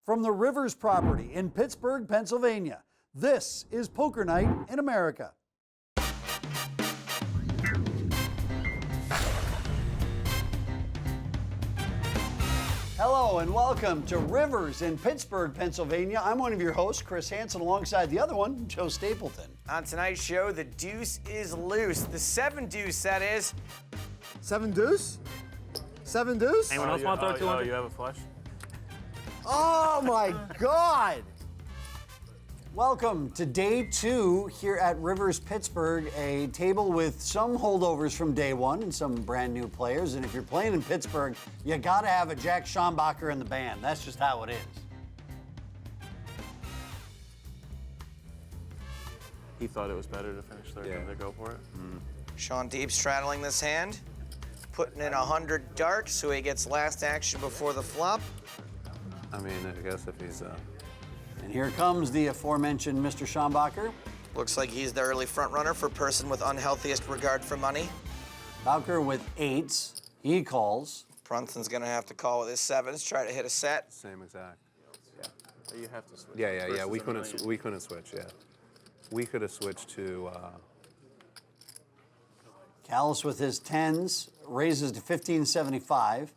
From the Rivers property in Pittsburgh, Pennsylvania, this is Poker Night in America. Hello and welcome to Rivers in Pittsburgh, Pennsylvania. I'm one of your hosts, Chris Hansen, alongside the other one, Joe Stapleton. On tonight's show, the deuce is loose. The seven-deuce, that is. Seven-deuce? Seven-deuce? Anyone else want to throw 200? You have a flush? Oh my God! Welcome to day 2 here at Rivers Pittsburgh, a table with some holdovers from day 1 and some brand new players. And if you're playing in Pittsburgh, you gotta have a Jack Schanbacher in the band. That's just how it is. He thought it was better to finish third than to go for it. Shaun Deeb straddling this hand, putting in 100 dark so he gets last action before the flop. I mean, I guess if he's... And here comes the aforementioned Mr. Schanbacher. Looks like he's the early front runner for person with unhealthiest regard for money. Bowker with 8s. He calls. Brunson's gonna have to call with his 7s, try to hit a set. Same exact. Yeah. You have to switch. Yeah. We couldn't switch. Yeah, we could have switched to. Kalas with his 10s raises to 1575.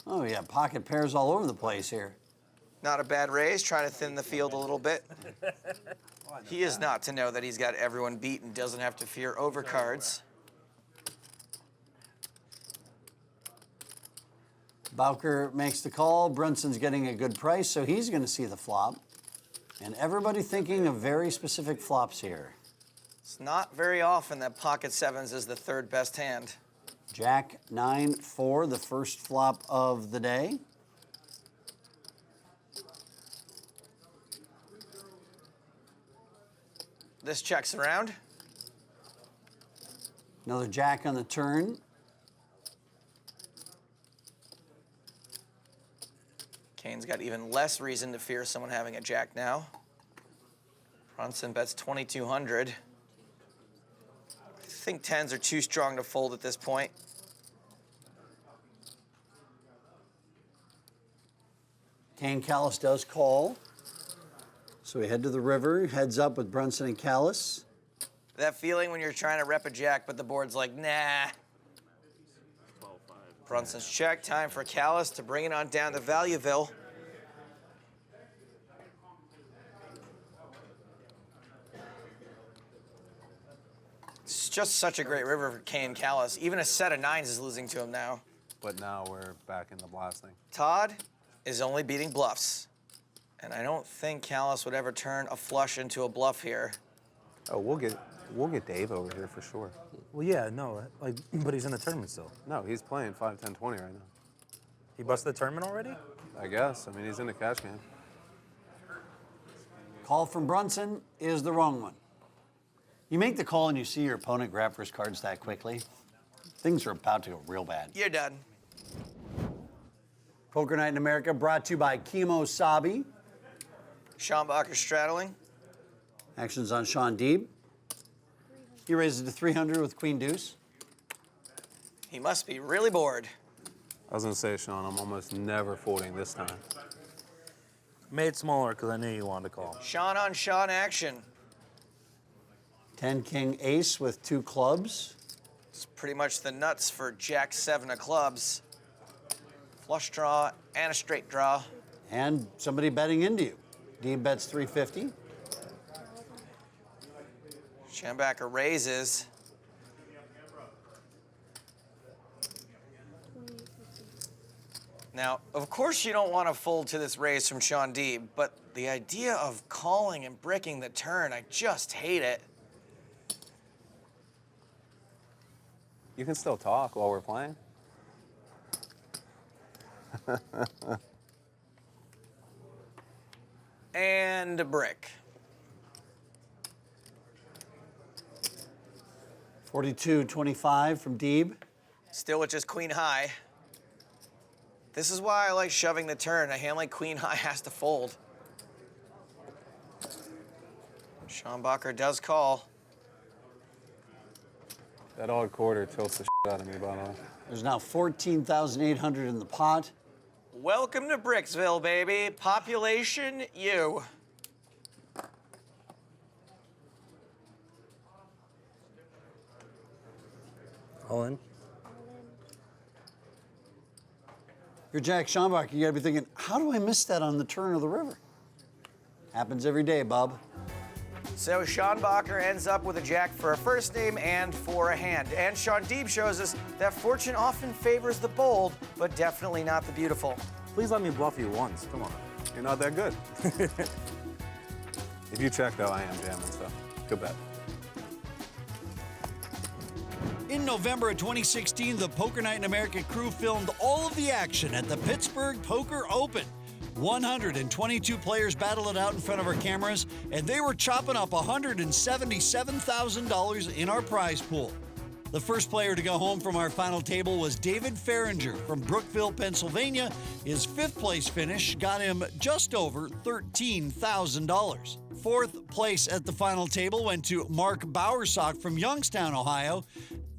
Oh yeah, pocket pairs all over the place here. Not a bad raise, trying to thin the field a little bit. He is not to know that he's got everyone beat and doesn't have to fear overcards. Bowker makes the call. Brunson's getting a good price, so he's going to see the flop. And everybody thinking of very specific flops here. It's not very often that pocket 7s is the third best hand. Jack 9-4, the first flop of the day. This checks around. Another jack on the turn. Kane's got even less reason to fear someone having a jack now. Brunson bets 2,200. I think 10s are too strong to fold at this point. Kane Kalas does call. So we head to the river, heads up with Brunson and Kalas. That feeling when you're trying to rep a jack, but the board's like, nah. Brunson's check, time for Kalas to bring it on down to Valueville. It's just such a great river for Kane Kalas. Even a set of 9s is losing to him now. But now we're back in the blasting. Todd is only beating bluffs. And I don't think Kalas would ever turn a flush into a bluff here. Oh, we'll get Dave over here for sure. Well, yeah, no, like, but he's in the tournament still. No, he's playing 5, 10, 20 right now. He busted the tournament already? I guess. I mean, he's in the cash game. Call from Brunson is the wrong one. You make the call and you see your opponent grab for his cards that quickly, things are about to go real bad. You're done. Poker Night in America brought to you by Kimo Sabi. Schanbacher straddling. Actions on Shaun Deeb. He raises to 300 with Queen Deuce. He must be really bored. I was gonna say, Shaun, I'm almost never folding this time. Made smaller because I knew you wanted to call. Shaun on Shaun action. 10 King Ace with 2 clubs. It's pretty much the nuts for Jack 7 of clubs. Flush draw and a straight draw. And somebody betting into you. Deeb bets 350. Schanbacher raises. Now, of course you don't want to fold to this raise from Shaun Deeb, but the idea of calling and breaking the turn, I just hate it. You can still talk while we're playing. And a brick. 42-25 from Deeb. Still with just queen high. This is why I like shoving the turn. A hand like queen high has to fold. Schanbacher does call. That odd quarter tilts the shit out of me, by the way. There's now 14,800 in the pot. Welcome to Bricksville, baby. Population, you. All in. You're Jack Schanbacher. You gotta be thinking, how do I miss that on the turn of the river? Happens every day, bub. So Schanbacher ends up with a jack for a first name and for a hand. And Shaun Deeb shows us that fortune often favors the bold, but definitely not the beautiful. Please let me bluff you once. Come on. You're not that good. If you check, though, I am jamming, so good bet. In November of 2016, the Poker Night in America crew filmed all of the action at the Pittsburgh Poker Open. 122 players battled it out in front of our cameras, and they were chopping up $177,000 in our prize pool. The first player to go home from our final table was David Farringer from Brookville, Pennsylvania. His fifth place finish got him just over $13,000. Fourth place at the final table went to Mark Bowersock from Youngstown, Ohio.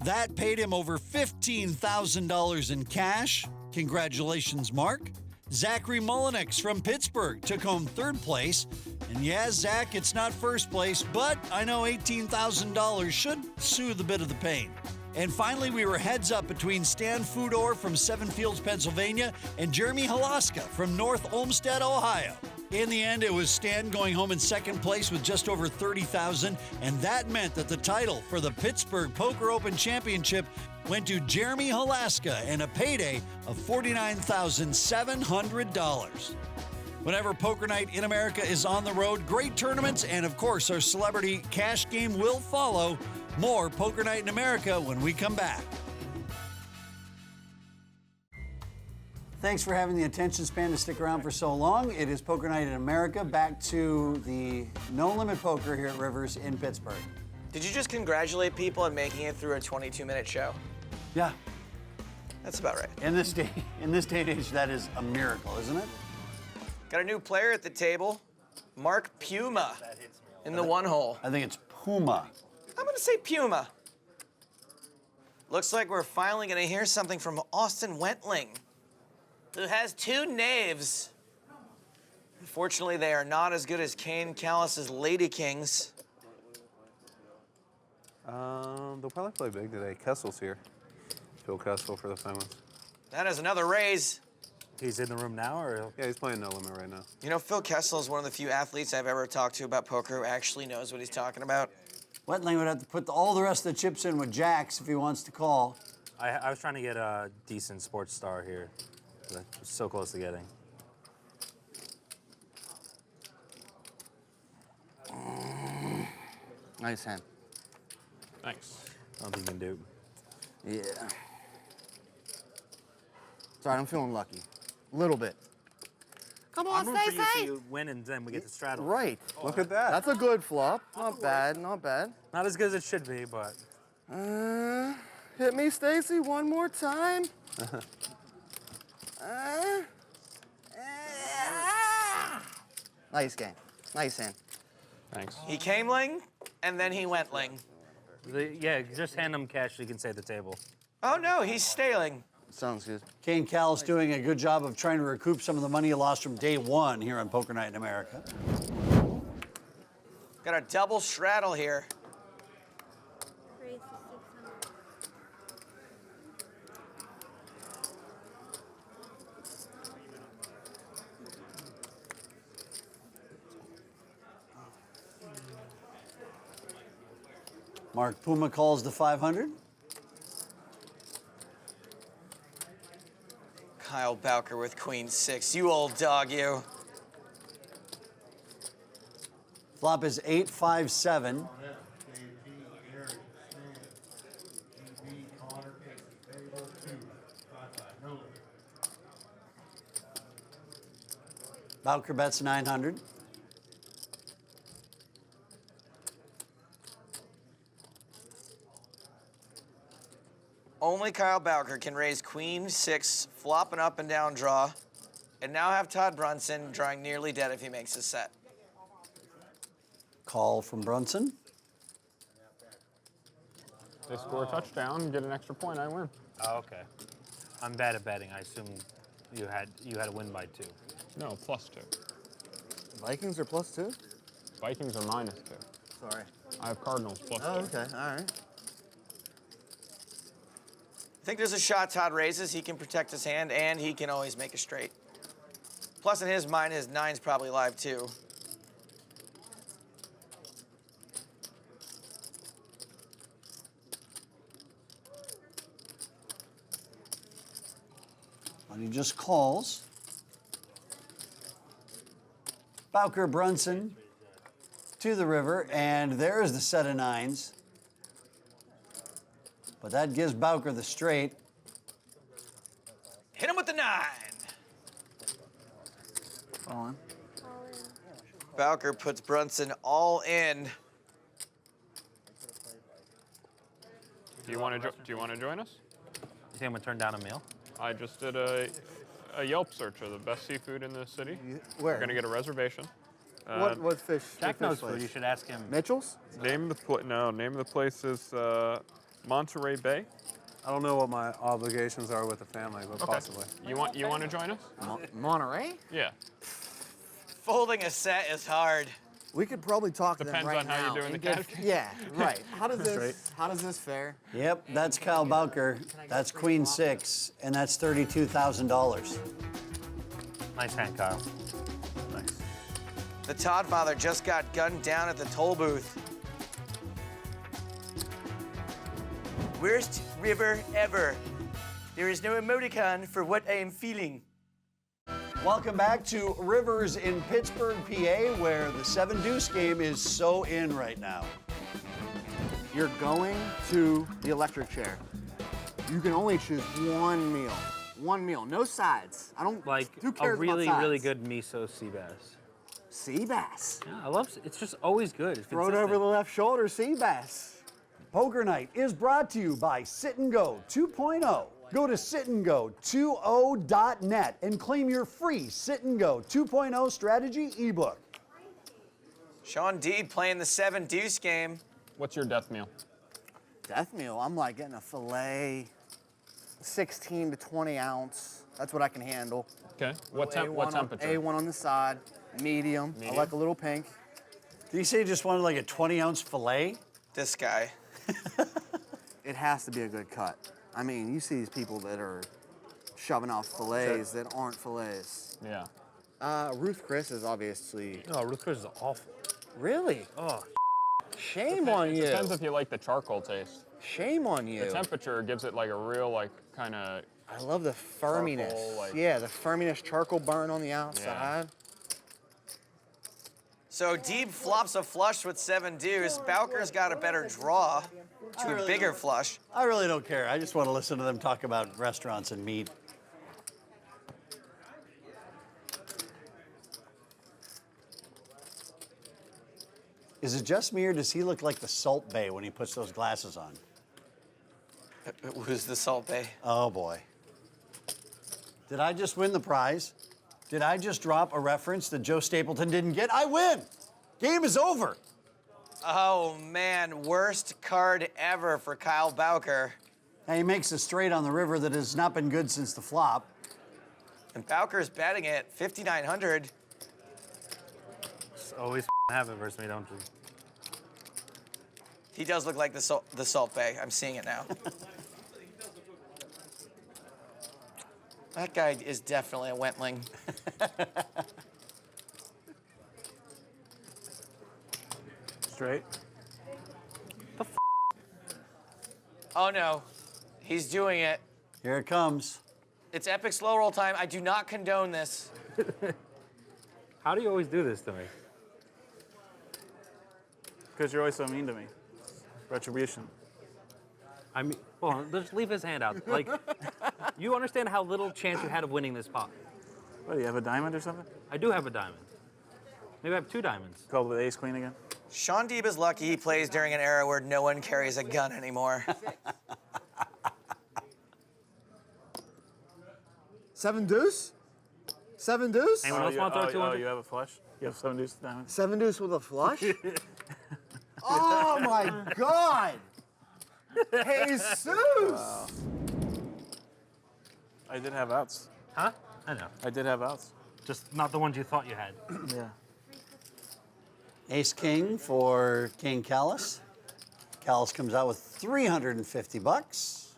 That paid him over $15,000 in cash. Congratulations, Mark. Zachary Mullenix from Pittsburgh took home third place. And yeah, Zach, it's not first place, but I know $18,000 should soothe a bit of the pain. And finally, we were heads up between Stan Fudor from Seven Fields, Pennsylvania, and Jeremy Halaska from North Olmsted, Ohio. In the end, it was Stan going home in second place with just over $30,000, and that meant that the title for the Pittsburgh Poker Open Championship went to Jeremy Halaska and a payday of $49,700. Whenever Poker Night in America is on the road, great tournaments and, of course, our celebrity cash game will follow. More Poker Night in America when we come back. Thanks for having the attention span to stick around for so long. It is Poker Night in America. Back to the No Limit Poker here at Rivers in Pittsburgh. Did you just congratulate people on making it through a 22-minute show? Yeah. That's about right. In this day and age, that is a miracle, isn't it? Got a new player at the table, Mark Puma, in the one hole. I think it's Puma. I'm gonna say Puma. Looks like we're finally gonna hear something from Austin Wentling, who has two knaves. Unfortunately, they are not as good as Kane Kalas' Lady Kings. They'll probably play big today. Kessel's here. Phil Kessel for the famous. That is another raise. He's in the room now, or? Yeah, he's playing No Limit right now. You know, Phil Kessel is one of the few athletes I've ever talked to about poker who actually knows what he's talking about. Wentling would have to put all the rest of the chips in with jacks if he wants to call. I was trying to get a decent sports star here. But so close to getting. Nice hand. Thanks. I don't think you can do. Yeah. Sorry, I'm feeling lucky. A little bit. Come on, I'm rooting for you so Stacey. you win and then we get to straddle. Right. Look at that. That's a good flop. Not bad, not bad. Not as good as it should be, but. Hit me, Stacey, one more time. Nice game. Nice hand. Thanks. He came ling, and then he went ling. Yeah, just hand him cash so you can say at the table. Oh no, he's staling. Sounds good. Kane Kalas doing a good job of trying to recoup some of the money he lost from day one here on Poker Night in America. Got a double straddle here. Raise to 600. Mark Puma calls the 500. Kyle Bowker with queen six. You old dog, you. Flop is 8-5-7. Bowker bets 900. Only Kyle Bowker can raise queen six, flop an up and down draw, and now have Todd Brunson drawing nearly dead if he makes his set. Call from Brunson. They score a touchdown, get an extra point, I win. Oh, okay. I'm bad at betting. I assume You had to win by 2. No, +2. Vikings are +2? Vikings are -2. Sorry. I have Cardinals +2. Oh, okay. All right. I think there's a shot Todd raises. He can protect his hand, and he can always make a straight. Plus, in his mind, his 9's probably live, too. And he just calls. Bowker Brunson to the river, and there's the set of 9s. But that gives Bowker the straight. Hit him with the 9. All in. All in. Bowker puts Brunson all in. Do you want to join us? You think I'm gonna turn down a meal? I just did a Yelp search of the best seafood in the city. Where? We're gonna get a reservation. What fish? Jack what knows fish food. You place? should ask him. Mitchell's? Name of the place is Monterey Bay. I don't know what my obligations are with the family, but possibly. You want to join us? Monterey? Yeah. Folding a set is hard. We could probably talk to them Depends right on how now you're doing and the cash game. Yeah, right. How does this fare? Yep, that's Kyle Bowker. That's Queen 6, and that's $32,000. Nice hand, Kyle. Nice. The Todd father just got gunned down at the toll booth. Worst river ever. There is no emoticon for what I am feeling. Welcome back to Rivers in Pittsburgh, PA, where the 7-deuce game is so in right now. You're going to the electric chair. You can only choose one meal. One meal, no sides. I don't Like who a cares really, about sides? really good miso sea bass. Sea bass. Yeah, I love. It's just always good. It's Throw it over the consistent. left shoulder, sea bass. Poker Night is brought to you by Sit and Go 2.0. Go to sitandgo20.net and claim your free Sit and Go 2.0 strategy ebook. Shaun Deeb playing the 7-deuce game. What's your death meal? Death meal, I'm like getting a fillet, 16 to 20 ounce. That's what I can handle. Okay. What A1 temperature? A1 on the side, medium. I like a little pink. Did you say you just wanted like a 20-ounce filet? This guy. It has to be a good cut. I mean, you see these people that are shoving off fillets that aren't fillets. Yeah. Ruth Chris is obviously. Oh, Ruth Chris is awful. Really? Oh, Shame on you. Depends if you like the charcoal taste. Shame on you. The temperature gives it like a real kind of. I love the firminess. Charcoal, like- Yeah, the firminess charcoal burn on the outside. So Deeb flops a flush with 7-deuce. Bowker's got a better draw to a bigger flush. I really don't care. I just want to listen to them talk about restaurants and meat. Is it just me or does he look like the Salt Bay when he puts those glasses on? Who's the Salt Bay? Oh boy. Did I just win the prize? Did I just drop a reference that Joe Stapleton didn't get? I win! Game is over. Oh man, worst card ever for Kyle Bowker. Now he makes a straight on the river that has not been good since the flop. And Bowker's betting it 5,900. just always have it versus me, don't you? He does look like the Salt Bay. I'm seeing it now. That guy is definitely a Wentling. Straight. Oh no, he's doing it. Here it comes. It's epic slow roll time. I do not condone this. How do you always do this to me? Because you're always so mean to me. Retribution. I mean, well, just leave his hand out. Like, you understand how little chance you had of winning this pot. What, do you have a diamond or something? I do have a diamond. Maybe I have 2 diamonds. Called with ace queen again? Shaun Deeb is lucky he plays during an era where no one carries a gun anymore. 7-deuce? 7-deuce? Anyone else want to throw 200? You have a flush? You have 7 deuce diamond? 7-deuce with a flush? Oh my God! Jesus! I did have outs. Huh? I know. I did have outs. Just not the ones you thought you had. Yeah. Ace King for Kane Kalas. Kalas comes out with 350 bucks.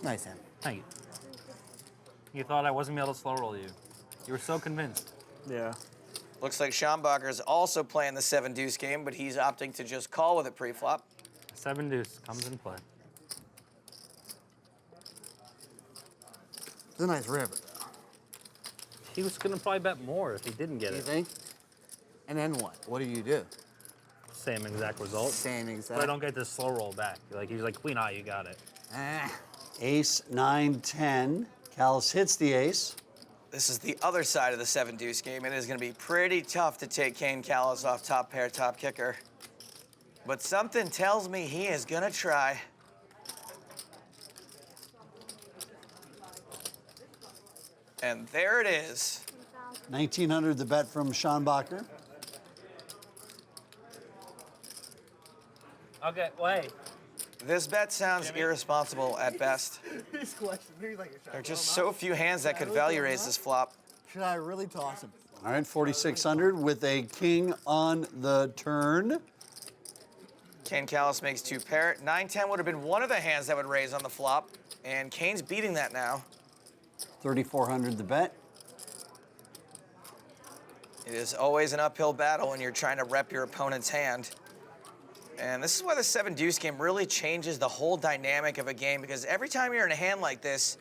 Nice hand. Thank you. You thought I wasn't able to slow roll you. You were so convinced. Yeah. Looks like Schanbacher is also playing the 7-deuce game, but he's opting to just call with it pre-flop. 7-deuce comes in play. It's a nice river. He was going to probably bet more if he didn't get You it. think? And then what? What do you do? Same exact result. Same But I exact. don't get this slow roll back. He's like, queen high, you got it. Ah. Ace, 9, 10. Kalas hits the ace. This is the other side of the 7-deuce game. It is going to be pretty tough to take Kane Kalas off top pair, top kicker. But something tells me he is going to try. And there it is. 1900 the bet from Schanbacher. Okay, wait. This bet sounds irresponsible at best. He's questioning. He's like, There are just so few hands that could value raise this flop. should I really toss him? All right, 4,600 with a king on the turn. Kane Kalas makes 2 pair. 9-10 would have been one of the hands that would raise on the flop, and Kane's beating that now. 3,400 the bet. It is always an uphill battle when you're trying to rep your opponent's hand. And this is why the 7-deuce game really changes the whole dynamic of a game, because every time you're in a hand like this,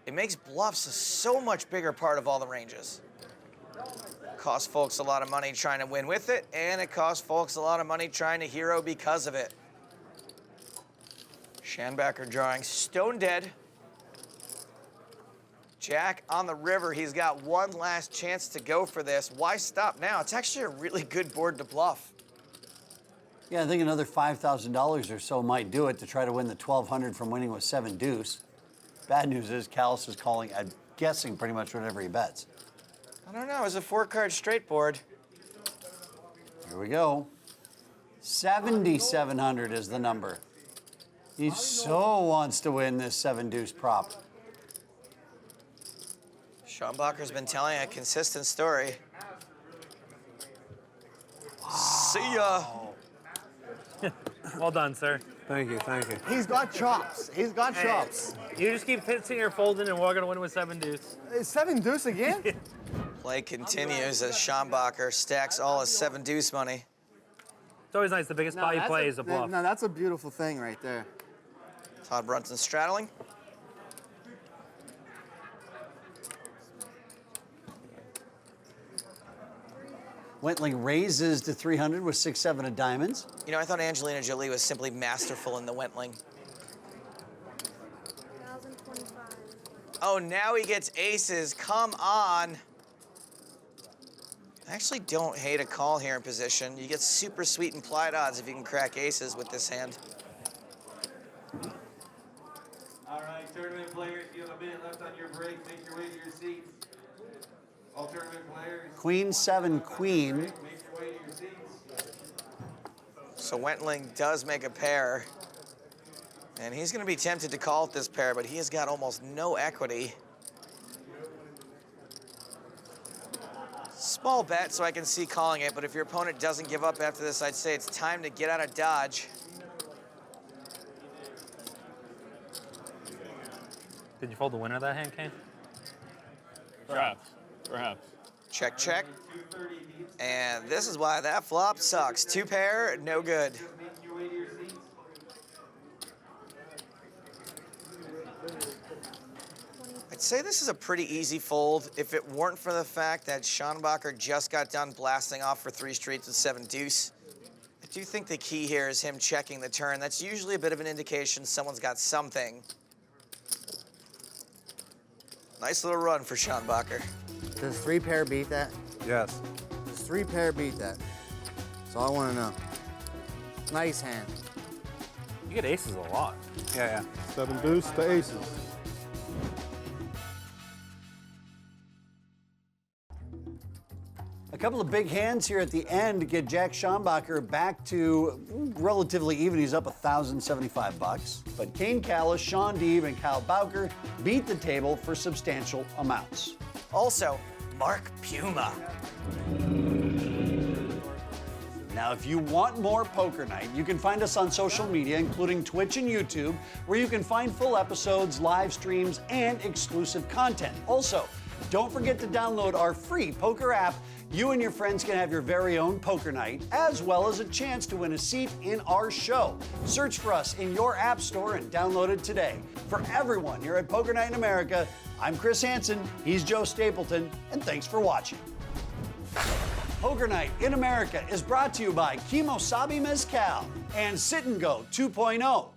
it makes bluffs a so much bigger part of all the ranges. It costs folks a lot of money trying to win with it, and it costs folks a lot of money trying to hero because of it. Schanbacher drawing stone dead. Jack on the river. He's got one last chance to go for this. Why stop now? It's actually a really good board to bluff. Yeah, I think another $5,000 or so might do it to try to win the 1,200 from winning with 7-deuce. Bad news is Kalas is calling, I'm guessing, pretty much whatever he bets. I don't know. It's a 4-card straight board. Here we go. 7,700 is the number. He so wants to win this 7-deuce prop. Schanbacher's been telling a consistent story. See ya. Well done, sir. Thank you, thank you. He's got chops. He's got chops. You just keep pitching your folding, and we're going to win with 7-deuce. Is 7-deuce again? Play continues as Schanbacher stacks all his 7-deuce money. It's always nice. The biggest spot you play is a bluff. No, that's a beautiful thing right there. Todd Brunson straddling. Wentling raises to 300 with 6-7 of diamonds. You know, I thought Angelina Jolie was simply masterful in the Wentling. 1,025. Oh, now he gets aces. Come on. I actually don't hate a call here in position. You get super sweet implied odds if you can crack aces with this hand. All right, tournament players, you have a minute left on your break. Make your way to your seats. All tournament players, Queen, 7, queen. make your way to your seats. So Wentling does make a pair. And he's going to be tempted to call with this pair, but he has got almost no equity. Small bet, so I can see calling it, but if your opponent doesn't give up after this, I'd say it's time to get out of Dodge. Did you fold the winner of that hand, Kane? Perhaps. Perhaps. Check, check. And this is why that flop sucks. 2 pair, no good. Make your way to your seats. I'd say this is a pretty easy fold if it weren't for the fact that Schanbacher just got done blasting off for 3 streets with 7-deuce. I do think the key here is him checking the turn. That's usually a bit of an indication someone's got something. Nice little run for Schanbacher. Does 3-pair beat that? Yes. Does 3-pair beat that? That's all I want to know. Nice hand. You get aces a lot. Yeah, 7-deuce to aces. A couple of big hands here at the end to get Jack Schanbacher back to relatively even. He's up $1,075. But Kane Kalas, Shaun, Deeb, and Bowker beat the table for substantial amounts. Also, Mark Puma. Now, if you want more Poker Night, you can find us on social media, including Twitch and YouTube, where you can find full episodes, live streams, and exclusive content. Also, don't forget to download our free poker app. You and your friends can have your very own Poker Night, as well as a chance to win a seat in our show. Search for us in your app store and download it today. For everyone here at Poker Night in America, I'm Chris Hansen, he's Joe Stapleton, and thanks for watching. Poker Night in America is brought to you by Kimosabi Mezcal and Sit and Go 2.0.